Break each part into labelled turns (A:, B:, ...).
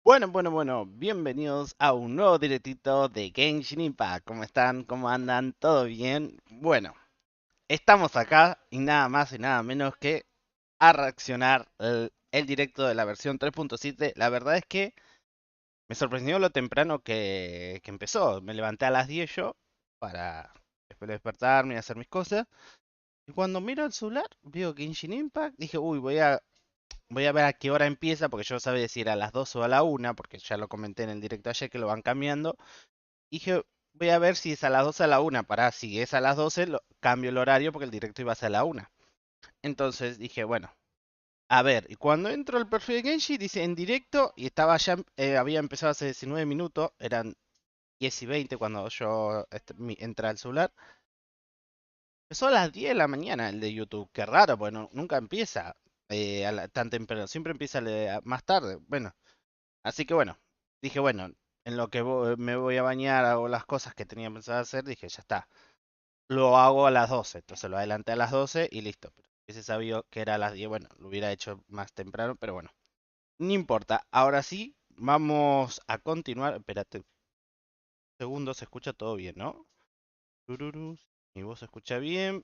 A: Bueno, bienvenidos a un nuevo directito de Genshin Impact. ¿Cómo están? ¿Cómo andan? ¿Todo bien? Bueno, estamos acá y nada más y nada menos que a reaccionar el directo de la versión 3.7. La verdad es que me sorprendió lo temprano que empezó. Me levanté a las 10 yo para después despertarme y hacer mis cosas. Y cuando miro el celular, veo Genshin Impact, dije, uy, voy a ver a qué hora empieza, porque yo sabía si era a las 12 o a la 1, porque ya lo comenté en el directo ayer que lo van cambiando. Y dije, voy a ver si es a las 12 o a la 1, para si es a las 12, cambio el horario porque el directo iba a ser a la 1. Entonces dije, bueno, a ver, y cuando entro al perfil de Genshi, dice en directo, y estaba ya, había empezado hace 19 minutos, eran 10 y 20 cuando yo entré al celular. Empezó a las 10 de la mañana el de YouTube, qué raro, bueno, nunca empieza tan temprano, siempre empieza más tarde. Bueno, así que bueno, dije, bueno, en lo que me voy a bañar, hago las cosas que tenía pensado hacer, dije, ya está. Lo hago a las 12, entonces lo adelanté a las 12 y listo. Pero si hubiese sabido que era a las 10, bueno, lo hubiera hecho más temprano, pero bueno, no importa. Ahora sí, vamos a continuar. Espérate, un segundo, se escucha todo bien, ¿no? Tururú, mi voz se escucha bien.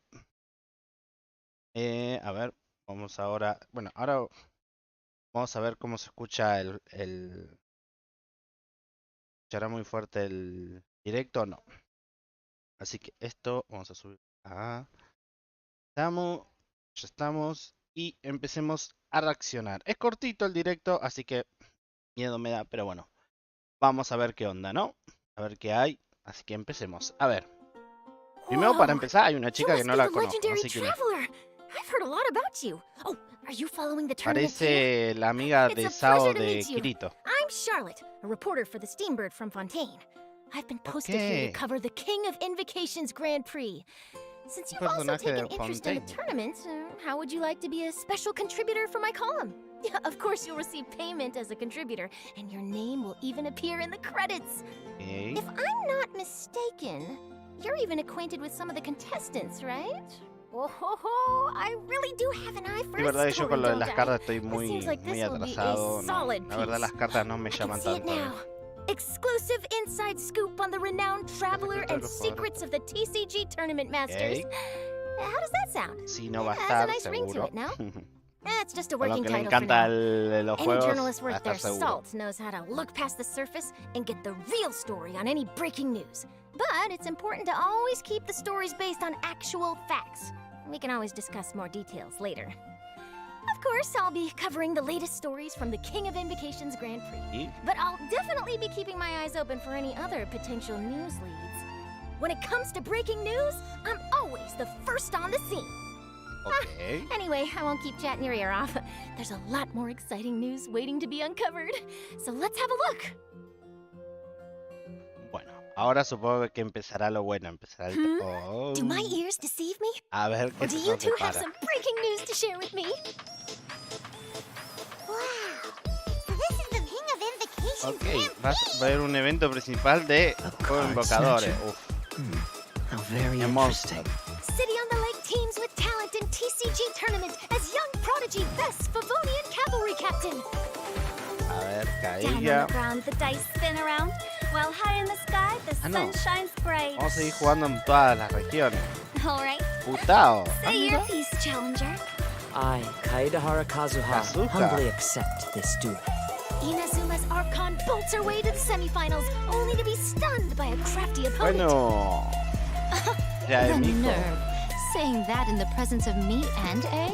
A: A ver, vamos ahora. Bueno, ahora vamos a ver cómo se escucha ¿Escuchará muy fuerte el directo o no? Así que esto vamos a subir a... Estamos, ya estamos y empecemos a reaccionar. Es cortito el directo, así que miedo me da, pero bueno. Vamos a ver qué onda, ¿no? A ver qué hay. Así que empecemos. A ver. Primero para empezar hay una chica que no la conozco, no sé quién es. Parece la amiga de Sao de Kirito.
B: I'm Charlotte, a reporter for the Steambird from Fontaine. I've been posted here to cover the King of Invocations Grand Prix. Since you've also taken interest in the tournament, how would you like to be a special contributor for my column? Yeah, of course you'll receive payment as a contributor, and your name will even appear in the credits.
A: Okay.
B: If I'm not mistaken, you're even acquainted with some of the contestants, right? Oh, ho, ho. I really do have an eye for
A: La verdad, yo con lo de las cartas
B: I?
A: estoy muy
B: This will be a
A: atrasado. No,
B: solid
A: la verdad, las cartas no me
B: I can
A: llaman
B: see it
A: tanto.
B: now. Exclusive inside scoop on the renowned traveler and secrets of the TCG Tournament Masters. How does that sound?
A: Sí, no va a
B: Has a
A: estar,
B: nice ring to
A: seguro.
B: it, no? That's just a
A: Con lo
B: working
A: que le
B: title for
A: encanta
B: now.
A: los
B: Any
A: juegos,
B: journalist
A: va a
B: worth their
A: estar seguro.
B: salt knows how to look past the surface and get the real story on any breaking news. But it's important to always keep the stories based on actual facts. We can always discuss more details later. Of course, I'll be covering the latest stories from the King of Invocations Grand Prix. But I'll definitely be keeping my eyes open for any other potential news leads. When it comes to breaking news, I'm always the first on the scene.
A: Okay.
B: Anyway, I won't keep chatting your ear off. There's a lot more exciting news waiting to be uncovered. So let's have a look.
A: Bueno, ahora supongo que empezará lo bueno, empezará el... Oh.
B: Do my ears deceive me?
A: A ver
B: Or
A: qué
B: do
A: se
B: you
A: nos
B: two have
A: depara.
B: some breaking news to share with me?
A: Ok, va a haber un evento principal de juego de invocadores. Uf.
C: How very
A: Monster.
C: interesting.
B: City on the Lake teams with talent in TCG tournament as young prodigy best Favonian cavalry captain.
A: A ver,
D: Down on
A: caía.
D: the ground, the dice spin around, while high in the sky, the
A: Ah,
D: sun
A: no.
D: shines bright.
A: Vamos a seguir jugando en todas las regiones.
D: All right,
A: Putao.
D: say your piece, challenger.
C: I, Kaedahara Kazuha,
A: Kazuha.
C: humbly accept this duel.
B: Inazuma's Archon bolts her way to the semifinals, only to be stunned by a crafty opponent.
A: Bueno. Ya de
B: The
A: Mico.
B: nerve. Saying that in the presence of me and A?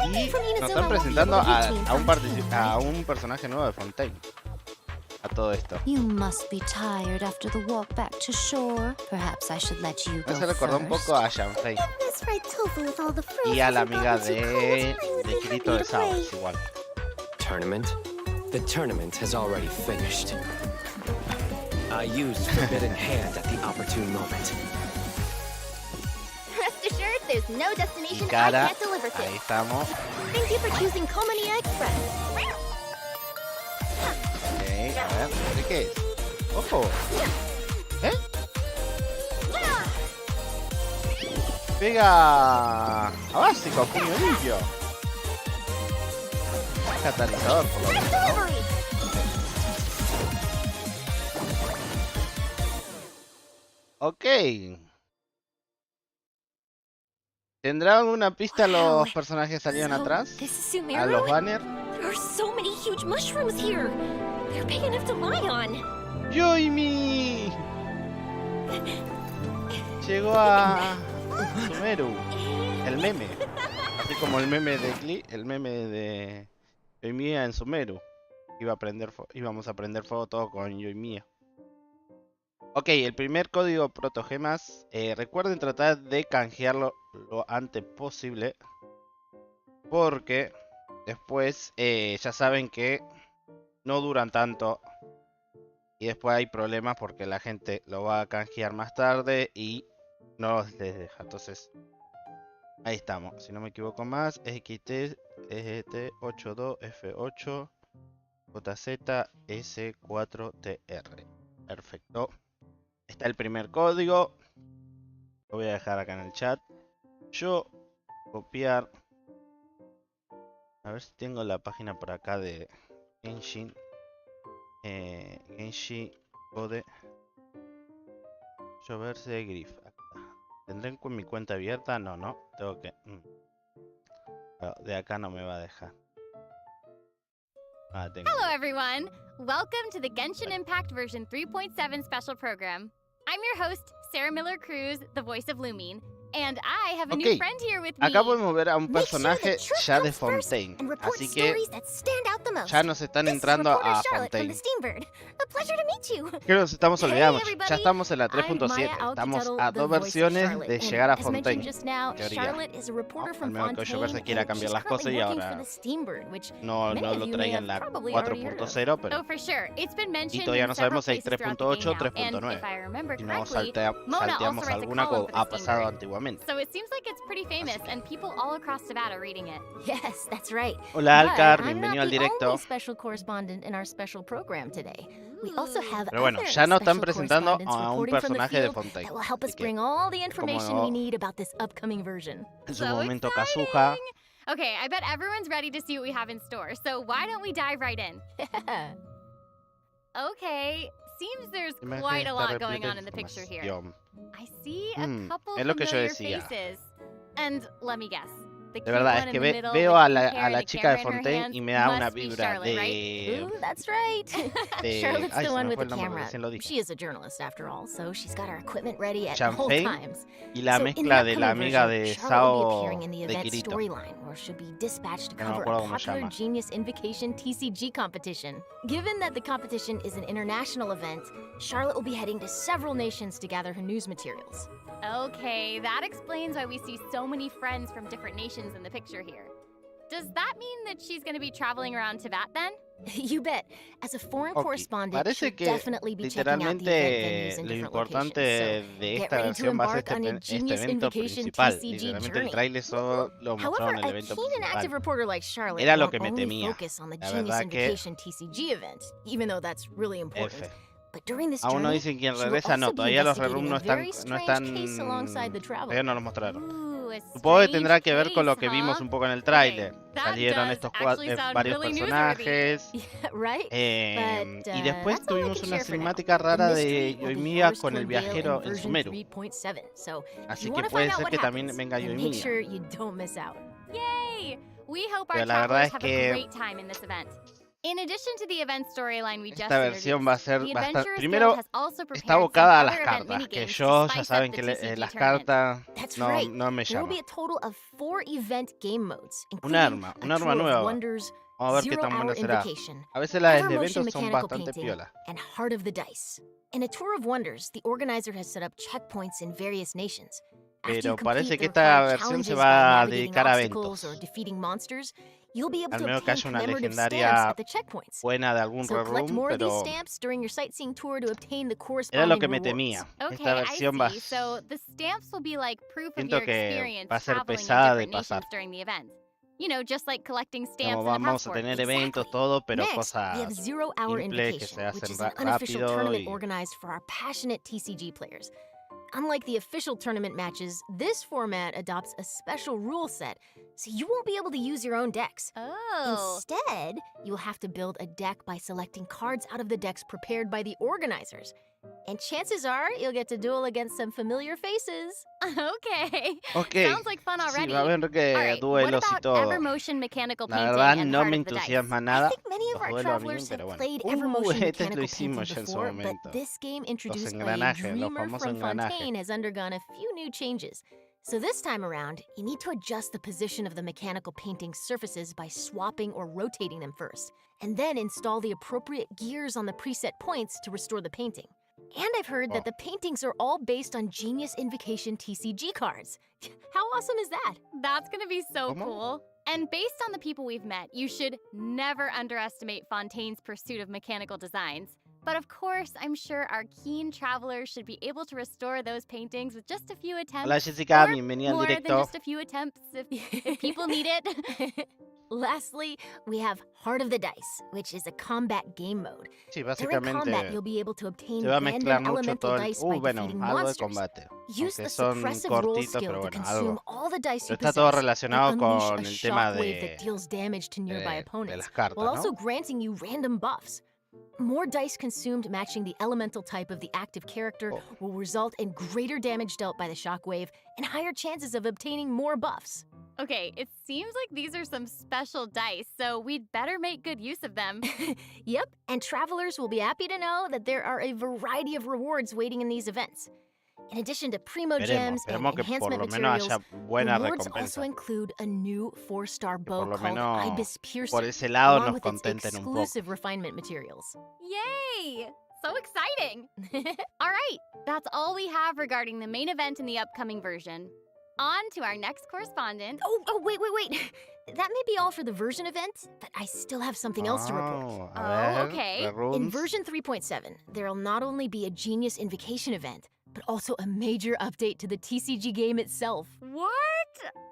A: Y nos están presentando a un personaje nuevo de Fontaine. A todo esto.
D: You must be tired after the walk back to shore. Perhaps I should let you go
A: Me recordó un
D: first.
A: poco a Shanfei y a la amiga de Kirito de Sao, es igual.
E: Tournament? The tournament has already finished. I used Forbidden Hand at the opportune moment.
B: Rest assured, there's no
A: Y
B: destination I
A: cara,
B: can't deliver to.
A: ahí estamos.
B: Thank you for choosing Comania Express.
A: Ok, a ver, ¿de qué es? ¡Ojo! ¿Eh? Pega a básico, puño limpio. Catalizador, por lo menos, ¿no?
B: Delivery!
A: Ok. ¿Tendrá alguna pista
B: Wow.
A: los personajes que salieron
B: So,
A: atrás?
B: this is
A: A
B: Sumeru?
A: los banners.
B: There are so many huge mushrooms here. They're big enough to lie on.
A: ¡Yoimi! Llegó a Sumeru, el meme. Así como el meme de el meme de Yoimiya en Sumeru. Íbamos a prender fuego todo con Yoimiya. Ok, el primer código protogemas. Recuerden tratar de canjearlo lo antes posible. Porque después ya saben que no duran tanto. Y después hay problemas porque la gente lo va a canjear más tarde y no les deja. Entonces, ahí estamos. Si no me equivoco más, XT, SGT82F8 JZS4TR. Perfecto. Está el primer código. Lo voy a dejar acá en el chat. Yo copiar. A ver si tengo la página por acá de Genshin. Genshin Code. Yo verse Griff. ¿Tendré con mi cuenta abierta? No. Tengo que... Bueno, de acá no me va a dejar. Tengo.
F: Hello, everyone! Welcome to the Genshin Impact version 3.7 special program. I'm your host, Sarah Miller Cruz, the voice of Lumine, and I have a new friend here with me.
A: Acá podemos ver a un
B: Make sure
A: personaje
B: the truth
A: ya de
B: comes first
A: Fontaine.
B: and report
A: Así que
B: stories that stand out the most.
A: ya nos están
B: This is
A: entrando
B: reporter
A: a
B: Charlotte from
A: Fontaine.
B: the Steambird. A pleasure to meet you.
A: Creo que nos estamos
B: Hey,
A: olvidando. Ya
B: everybody.
A: estamos en la
B: I'm
A: 3.7.
B: Maya
A: Estamos
B: Aokitaro,
A: a
B: the
A: dos
B: voice of
A: versiones
B: Charlotte.
A: de
B: And
A: llegar a
B: as mentioned
A: Fontaine.
B: just now,
A: Teoría.
B: Charlotte is a reporter from
A: Al menos que
B: Fontaine,
A: Yoverse quiera
B: and
A: cambiar
B: she's
A: las cosas
B: currently
A: y
B: working
A: ahora
B: for the Steambird, which
A: no
B: many
A: lo
B: of you may
A: traigan
B: have
A: la
B: probably already heard of.
A: 4.0, pero
F: Oh, for sure. It's been mentioned
A: todavía
F: in
A: no
F: several
A: sabemos si hay
F: places throughout the game
A: 3.8 o
F: now, and
A: 3.9.
F: if I remember
A: Si no
F: correctly, Mona
A: salteamos
F: also writes a
A: alguna
F: column
A: que
F: for
A: ha
F: the
A: pasado
F: Steambird.
A: antiguamente.
F: So it seems like it's pretty famous, and people all across Nevada reading it.
B: Yes, that's right.
A: Hola
B: But
A: Alcar,
B: I'm
A: bienvenido
B: not
A: al
B: the
A: directo.
B: only special correspondent in our special program today. We also have
A: Pero bueno,
B: other
A: ya nos están
B: special
A: presentando
B: correspondents
A: a un
B: reporting from the
A: personaje de
B: field
A: Fontaine.
B: that will help us
A: Así que,
B: bring all the information
A: como
B: we need about this upcoming version.
A: en su
F: So
A: momento
F: exciting!
A: Kazuha.
F: Okay, I bet everyone's ready to see what we have in store, so why don't we dive right in? Okay, seems there's
A: Imagen
F: quite a
A: está
F: lot
A: repleta
F: going
A: de
F: on in the picture here.
A: información.
F: I see a couple
A: es lo que yo
F: familiar
A: decía.
F: faces. And let me guess. The
A: De
F: cute
A: verdad,
F: one
A: es
F: in
A: que
F: the middle
A: veo
F: with
A: a
F: pink
A: la,
F: hair
A: a
F: and
A: la
F: a
A: chica de
F: camera in her
A: Fontaine
F: hands
A: y me da una
F: must be
A: vibra
F: Charlotte, right?
A: de...
B: Ooh, that's right. Charlotte's
A: Ay,
B: the
A: se
B: one
A: me
B: with
A: fue
B: the
A: el nombre,
B: camera.
A: recién lo dije.
B: She is a journalist after all, so she's got her equipment ready at all
A: Chanfei
B: times.
A: y la
B: So in the
A: mezcla de la
B: upcoming
A: amiga
B: version,
A: de
B: Charlotte will be
A: Sao
B: appearing in the
A: de
B: event
A: Kirito.
B: storyline, where she'll be dispatched to
A: Que no me
B: cover
A: acuerdo
B: a
A: cómo se
B: popular
A: llama.
B: Genius Invocation TCG competition. Given that the competition is an international event, Charlotte will be heading to several nations to gather her news materials.
F: Okay, that explains why we see so many friends from different nations in the picture here. Does that mean that she's going to be traveling around Tibet then?
B: You bet. As a foreign
A: Ok,
B: correspondent,
A: parece
B: she'll
A: que
B: definitely be checking out the event venues
A: literalmente
B: in
A: lo
B: different
A: importante
B: locations.
A: de
B: get
A: esta
B: ready to
A: versión va a ser
B: embark on a
A: este
B: Genius
A: evento
B: Invocation
A: principal.
B: TCG
A: Literalmente el
B: journey.
A: trailer solo lo mostraron
B: However,
A: el
B: a
A: evento
B: keen and active
A: principal.
B: reporter like Charlotte
A: Era lo
B: won't
A: que me
B: only
A: temía.
B: focus on the
A: La
B: Genius
A: verdad que
B: Invocation TCG event, even though that's really important.
A: F.
B: But during this
A: Aún no
B: journey,
A: dicen quién
B: she will
A: regresa, no,
B: also be
A: todavía los
B: investigating
A: rerum
B: a
A: no están,
B: very
A: no
B: strange
A: están,
B: case alongside the traveler.
A: todavía no los mostraron.
F: Ooh, a
A: Supongo que
F: strange
A: tendrá que ver con lo
F: case,
A: que vimos
F: huh?
A: un poco en el
F: Okay,
A: tráiler.
F: that
A: Salieron
F: does
A: estos
F: actually sound
A: varios
F: really newsworthy.
A: personajes.
B: Yeah, right?
A: Y después
B: That's all I
A: tuvimos
B: can
A: una
B: share for now.
A: cinemática
B: The
A: rara de
B: mystery will be
A: Yoimiya
B: yours
A: con
B: to
A: el
B: unveil
A: viajero
B: in
A: en
B: version
A: Sumeru.
B: 3.7. So if
A: Así
B: you
A: que
B: want to
A: puede
B: find out
A: ser
B: what
A: que también
B: happens,
A: venga
B: then make
A: Yoimiya.
B: sure you don't miss out.
F: Yay! We hope our
A: Pero la verdad
F: travelers
A: es
F: have
A: que
F: a great time in this event. In addition to the event storyline we just
A: esta versión va a ser
F: the
A: bastante...
F: Adventurers
A: Primero,
F: Guild has also
A: está
F: prepared some
A: abocada a las
F: other event
A: cartas, que
F: minigames
A: yo
F: to
A: ya
F: spice
A: saben
F: up
A: que
F: the TCG
A: las
F: tournament.
A: cartas
B: That's
A: no,
B: right.
A: no me
B: There will
A: llaman.
B: be a total of 4 event game modes,
A: Un
B: including
A: arma
B: a Tour of
A: nueva.
B: Wonders,
A: Vamos a ver qué
B: Zero
A: tan buena
B: Hour
A: será.
B: Invocation,
A: A veces las
B: Ever
A: de
B: Motion
A: eventos son
B: Mechanical
A: bastante
B: Painting,
A: piolas.
B: and Heart of the Dice. In a Tour of Wonders, the organizer has set up checkpoints in various nations. After you
A: Pero parece
B: complete
A: que
B: the
A: esta
B: required
A: versión se
B: challenges
A: va
B: by
A: a
B: navigating
A: dedicar a
B: obstacles or
A: eventos.
B: defeating monsters, you'll be able
A: Al
B: to
A: menos que
B: obtain
A: haya una
B: commemorative stamps
A: legendaria
B: at the checkpoints.
A: buena de algún
B: So collect
A: room,
B: more of these
A: pero
B: stamps during your sightseeing tour to obtain the
A: era lo
B: corresponding
A: que me
B: rewards.
A: temía.
F: Okay,
A: Esta
F: I
A: versión va,
F: see. So the stamps will be like proof of
A: siento
F: your
A: que
F: experience
A: va a ser
F: traveling in
A: pesada de
F: different
A: pasar.
F: nations during the event. You know, just like collecting
A: Como
F: stamps in a
A: vamos a
F: passport.
A: tener eventos,
B: Exactly.
A: todo, pero
B: Next, we have
A: cosas
B: Zero Hour
A: simples que se
B: Invitation, which
A: hacen
B: is an unofficial
A: rápido
B: tournament
A: y
B: organized for our passionate TCG players. Unlike the official tournament matches, this format adopts a special rule set, so you won't be able to use your own decks.
F: Oh.
B: Instead, you'll have to build a deck by selecting cards out of the decks prepared by the organizers. And chances are you'll get to duel against some familiar faces.
F: Okay.
A: Ok,
F: Sounds like fun
A: sí,
F: already.
A: va a haber que
F: Alright, what
A: duelos y
F: about
A: todo.
F: Evermotion mechanical
A: La
F: painting
A: verdad
F: and
A: no
F: Heart
A: me
F: of the Dice?
A: entusiasma
B: I
A: nada
B: think many of
A: los
B: our
A: duelos a mí,
B: travelers
A: pero
B: have
A: bueno.
B: played Evermotion
A: Este lo
B: mechanical painting
A: hicimos ya en su
B: before, but
A: momento.
B: this game
A: Los
B: introduced a
A: engranajes, los
B: dreamer
A: famosos
B: from
A: engranajes.
B: Fontaine has undergone a few new changes. So this time around, you need to adjust the position of the mechanical painting surfaces by swapping or rotating them first, and then install the appropriate gears on the preset points to restore the painting. And I've heard
A: Oh.
B: that the paintings are all based on Genius Invocation TCG cards. How awesome is that?
F: That's gonna be so
A: ¿Cómo?
F: cool. And based on the people we've met, you should never underestimate Fontaine's pursuit of mechanical designs. But of course, I'm sure our keen travelers should be able to restore those paintings with just a few attempts.
A: Hola Jessica,
F: or
A: bienvenida al
F: more than
A: directo.
F: just a few attempts if people need it.
B: Lastly, we have Heart of the Dice, which is a combat game mode.
A: Sí,
B: During combat,
A: básicamente
B: you'll be able to obtain
A: se va a mezclar
B: random
A: mucho
B: elemental
A: todo el...
B: dice by
A: bueno,
B: defeating
A: algo de
B: monsters.
A: combate.
B: Use
A: Aunque
B: the
A: son
B: suppressive roll
A: cortitos,
B: skill
A: pero
B: to
A: bueno,
B: consume
A: algo.
B: all the dice you
A: Está todo
B: possess
A: relacionado
B: and unleash
A: con
B: a
A: el tema
B: shockwave that
A: de,
B: deals damage to nearby
A: de
B: opponents,
A: las cartas,
B: while also
A: ¿no?
B: granting you random buffs. More dice consumed matching the elemental type of the active character
A: Oh.
B: will result in greater damage dealt by the shockwave and higher chances of obtaining more buffs.
F: Okay, it seems like these are some special dice, so we'd better make good use of them.
B: Yep, and travelers will be happy to know that there are a variety of rewards waiting in these events. In addition to primo gems and
A: Esperemos que por
B: enhancement
A: lo menos
B: materials,
A: haya buena
B: rewards also
A: recompensa.
B: include a new 4-star
A: Que
B: bow
A: por lo
B: called
A: menos
B: Ibis
A: por
B: Piercer,
A: ese lado
B: along
A: nos
B: with its
A: contenten un poco.
B: exclusive refinement materials.
F: Yay! So exciting! All right, that's all we have regarding the main event in the upcoming version. On to our next correspondent.
B: Wait. That may be all for the version event, but I still have something else to report.
A: Oh,
F: Oh,
A: a ver,
F: okay.
A: the
B: In
A: runes.
B: version 3.7, there'll not only be a Genius Invocation event, but also a major update to the TCG game itself.
F: What?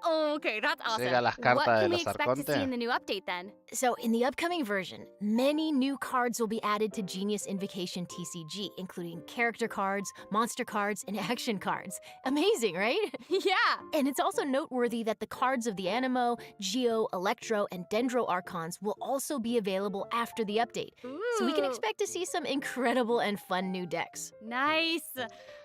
F: Oh, okay, that's awesome.
A: Llega las
F: What
A: cartas de
F: can we
A: los
F: expect to see in
A: arcontes.
F: the new update then?
B: So, in the upcoming version, many new cards will be added to Genius Invocation TCG, including character cards, monster cards, and action cards. Amazing, right?
F: Yeah.
B: And it's also noteworthy that the cards of the Animo, Geo, Electro, and Dendro Archons will also be available after the update. So we can
F: Ooh,
B: expect to see some incredible and fun new decks.
F: Nice.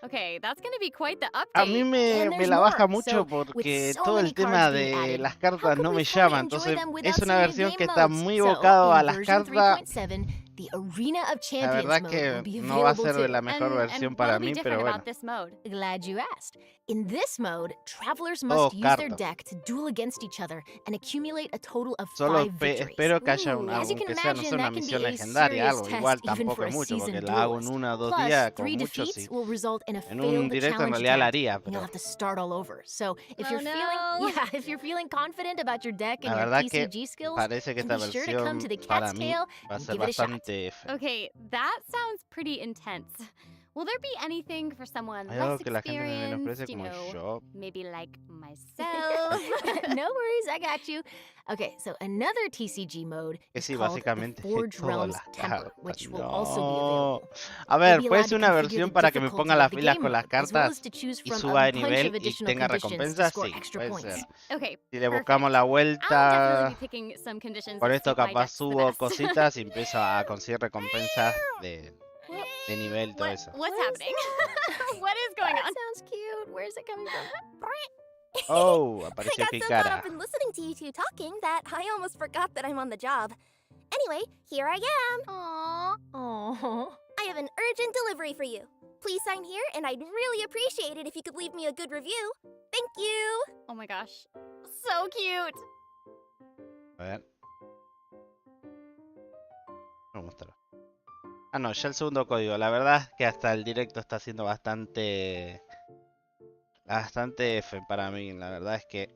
F: Okay, that's gonna be quite the
A: A mí
F: update.
A: me
B: And there's
A: la baja
B: more.
A: mucho
B: So,
A: porque
B: with so
A: todo
B: many
A: el tema
B: cards being
A: de
B: added,
A: las
B: how
A: cartas
B: could
A: no
B: we
A: me
B: fully
A: llama.
B: enjoy
A: Entonces
B: them without
A: es una
B: seeing
A: versión
B: game
A: que está
B: modes?
A: muy
B: So,
A: evocado a
B: in
A: las
B: version
A: cartas.
B: 3.7, the Arena of
A: La
B: Champions
A: verdad
B: mode
A: que
B: will be
A: no va a
B: available
A: ser de
B: too.
A: la mejor versión para
F: what'll be
A: mí,
F: different
A: pero bueno.
F: about this mode?
B: Glad you asked. In this mode, travelers
A: Todos
B: must use their
A: cartas.
B: deck to duel against each other and accumulate a total of
A: Solo
B: 5 victories.
A: espero que haya
F: Ooh.
B: As you can
A: aunque sea, no sé,
B: imagine,
A: una
B: that can be
A: misión
B: a
A: legendaria,
B: serious
A: algo.
B: test
A: Igual
B: even
A: tampoco
B: for a
A: es mucho, porque
B: seasoned
A: la hago en
B: duelist.
A: 1 o 2
B: Plus,
A: días,
B: 3
A: con mucho
B: defeats
A: sí.
B: will result in a
A: En un
B: failed
A: directo en
B: challenge
A: realidad la
B: attempt,
A: haría,
B: and you'll
A: pero
B: have to start all over. So, if
F: Oh,
B: you're
F: no.
B: if you're feeling confident about your deck and
A: la
B: your
A: verdad que
B: TCG skills,
A: parece que
B: then
A: esta
B: be sure to come to
A: versión
B: the
A: para
B: Cat's
A: mí
B: Tail
A: va a
B: and
A: ser
B: give it a shot.
A: bastante F.
F: Okay, that sounds pretty intense. Will there be anything for someone
A: Hay algo
F: less
A: que la gente me
F: experienced,
A: menosprecia
F: you
A: como
F: know,
A: yo.
F: maybe like myself?
B: No worries, I got you. Okay, so another TCG mode
A: Que
B: is
A: sí,
B: called the
A: básicamente
B: Forge
A: todas
B: Realms
A: las
B: Temper,
A: cartas.
B: which will also be
A: No.
B: available.
A: A
B: You'll
A: ver,
B: be
A: puede
B: allowed
A: ser
B: to
A: una
B: configure
A: versión
B: the
A: para que me
B: difficulty
A: ponga
B: of
A: las
B: the
A: filas
B: game
A: con las
B: mode, as well as
A: cartas
B: to choose
A: y
B: from
A: suba
B: a
A: de
B: bunch
A: nivel
B: of
A: y
B: additional
A: tenga
B: conditions to
A: recompensas,
B: score
A: sí,
B: extra
A: puede
B: points.
A: ser.
F: Okay,
A: Si le
F: perfect.
A: buscamos la
F: I'll definitely
A: vuelta,
F: be picking some conditions
A: por
F: that
A: esto
F: suit my
A: capaz
F: decks the
A: subo
F: best.
A: cositas y empiezo a conseguir recompensas de nivel y todo
F: What,
A: eso.
F: what's
B: What is
F: happening? What is going
B: That
F: on?
B: sounds cute. Where's it coming from?
A: Oh,
G: I
A: apareció
G: got so caught
A: Kikara.
G: up in listening to you two talking that I almost forgot that I'm on the job. Anyway, here I am.
F: Aww.
B: Oh.
G: I have an urgent delivery for you. Please sign here, and I'd really appreciate it if you could leave me a good review. Thank you.
F: Oh my gosh. So cute.
A: A ver. Voy a mostrar. Ah, no, ya el segundo código. La verdad es que hasta el directo está siendo bastante F para mí. La verdad es que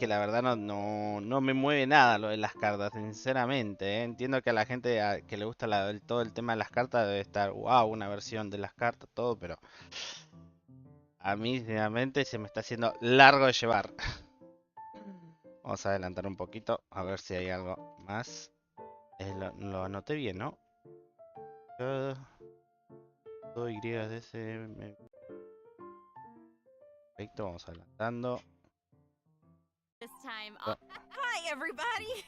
A: que la verdad no me mueve nada lo de las cartas, sinceramente, ¿eh? Entiendo que a la gente que le gusta todo el tema de las cartas debe estar, wow, una versión de las cartas, todo, pero a mí, sinceramente, se me está haciendo largo de llevar. Vamos a adelantar un poquito, a ver si hay algo más. Lo anoté bien, ¿no? Todo Y de ese... Perfecto, vamos adelantando.
F: This time,
H: Hi, everybody.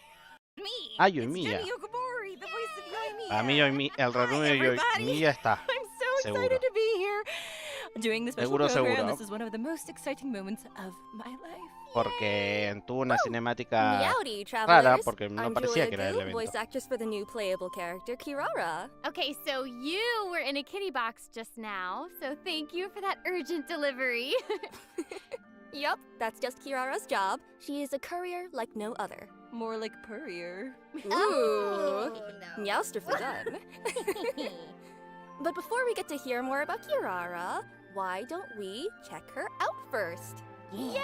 H: Me.
A: Ah,
H: It's
A: Yoimiya.
H: Jenny Yokobori, the voice of Yoimiya.
A: Para mí el resumen de Yoimiya está.
H: I'm so
A: Seguro.
H: excited to be here. Doing this special
A: Seguro,
H: program.
A: seguro.
H: This is one of the most exciting moments of my life.
A: Porque tuvo una cinemática
G: Meowdy,
A: rara,
G: travelers.
A: porque no
G: I'm
A: parecía
G: Julia
A: que era el
G: Gu,
A: evento.
G: voice actress for the new playable character Kirara.
F: okay, so you were in a kitty box just now, so thank you for that urgent delivery.
G: Yup, that's just Kirara's job. She is a courier like no other.
H: More like Purrier.
G: Ooh, meowster for done. But before we get to hear more about Kirara, why don't we check her out first?
A: Sí.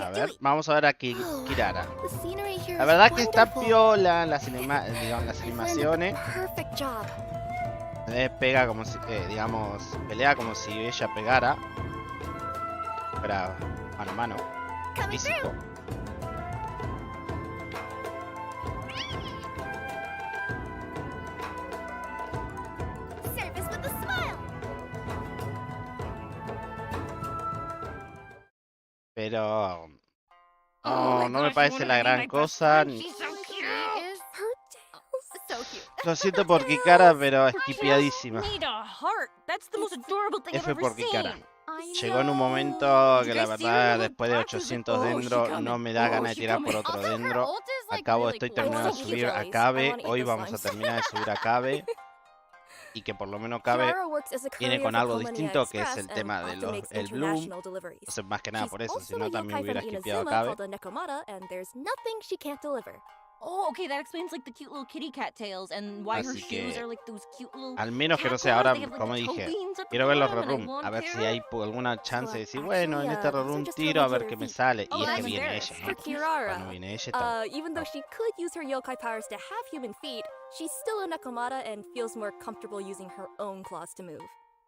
A: A ver, vamos a ver aquí Kirara.
G: The scenery here
A: La
G: is
A: verdad que está
G: wonderful.
A: piola las las
G: I planned a
A: animaciones.
G: perfect job.
A: Pega como si, digamos, pelea como si ella pegara. Fuera mano a mano.
G: Coming
A: Físico.
G: through. Service with a smile.
A: Pero
F: Oh my
A: no me
F: gosh,
A: parece
F: wanna
A: la
F: be
A: gran
F: my best
A: cosa.
F: friend? She's so cute.
G: Her tails.
F: So cute.
A: Lo siento por Kikara, pero es tipiadísima.
H: Need a heart. That's the most adorable thing I've
A: F
H: ever
A: por
H: seen.
A: Kikara.
F: I
A: Llegó en un
F: know.
A: momento que la
H: You guys see her
A: verdad
H: little
A: después de
H: boxes?
A: 800
H: Oh, she
A: dendro
H: coming.
A: no me da
H: Oh,
A: ganas de
H: she
A: tirar por
H: coming.
A: otro
F: Also, her
A: dendro.
F: ult is, like,
A: Acabo,
F: really
A: estoy
F: cool.
A: terminando de
G: I want
A: subir a
G: to eat
A: Cabe.
G: these
A: Hoy
G: slimes.
A: vamos a terminar de subir a Cabe. Y que por lo menos Cabe
G: Kirara works as a
A: viene
G: courier
A: con
G: for
A: algo
G: Komania
A: distinto, que es
G: Express
A: el
G: and
A: tema de
G: often makes
A: el Bloom.
G: international deliveries.
A: Entonces más que nada
G: She's
A: por eso, si
G: also
A: no
G: a
A: también
G: yokai
A: hubiera
G: from
A: skipeado a
G: Inazuma
A: Cabe.
G: called a Nekomata, and there's nothing she can't deliver.
H: Oh, okay, that explains like the cute little kitty cat tails and why her
A: Así
H: shoes
A: que,
H: are like those cute little
A: al menos que no
H: cat
A: sé,
H: claws.
A: ahora
H: They have, like,
A: como
H: the toe
A: dije,
H: beans at the
A: quiero ver los
H: bottom, and I
A: rerum,
H: want
A: a ver si
H: pair.
A: hay alguna chance de decir,
G: actually,
A: bueno, en este
G: those are
A: rerum
G: just for,
A: tiro a
G: like,
A: ver
G: your
A: qué me
G: feet.
A: sale.
H: Oh,
A: Y es que
H: I'm
A: viene
H: embarrassed.
A: ella,
G: For
A: ¿no?
G: Kirara,
A: Cuando viene ella está...
G: even though she could use her yokai powers to have human feet, she's still a Nekomata and feels more comfortable using her own claws to move.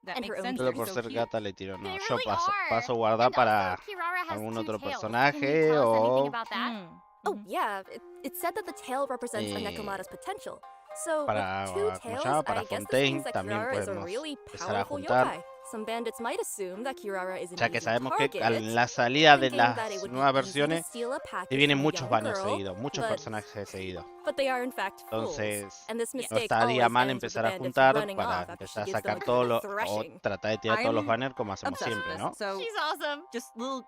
H: That
G: and her
H: makes
G: own
H: sense.
A: Solo
H: They're
A: por
H: so
A: ser
H: cute.
A: gata le tiro. No,
F: They
A: yo
F: really are.
A: paso guardar
F: And
A: para
F: also, Kirara has
A: algún
F: 2
A: otro
F: tails.
A: personaje
F: Can you tell us anything
A: o
F: about that?
G: Oh, yeah, it's said that the tail represents a Nekomata's potential. So,
A: para,
G: with 2
A: ¿cómo se
G: tails,
A: llama? Para
G: I guess this
A: Fontaine
G: means that
A: también
G: Kirara is a
A: podemos
G: really
A: empezar a
G: powerful
A: juntar.
G: yokai. Some bandits might assume that Kirara is an
A: Ya que
G: easy
A: sabemos que
G: target,
A: en la salida de
G: thinking that it
A: las
G: would be
A: nuevas
G: easy to
A: versiones
G: steal a package
A: te vienen
G: from a
A: muchos
G: young
A: banners
G: girl,
A: seguidos, muchos
G: but-
A: personajes seguidos.
G: But they are in fact fools.
A: Entonces,
G: And this
A: no
G: mistake
A: estaría
G: always
A: mal
G: ends with the
A: empezar a
G: bandits
A: juntar
G: running
A: para
G: off after
A: empezar a
G: she gives them
A: sacar
G: a
A: todo
G: good
A: lo, o
G: thrashing.
A: tratar de tirar todos los
H: I'm
A: banners como hacemos
H: Obsessed
A: siempre,
H: with
A: ¿no?
H: this. So
F: She's awesome.
H: just little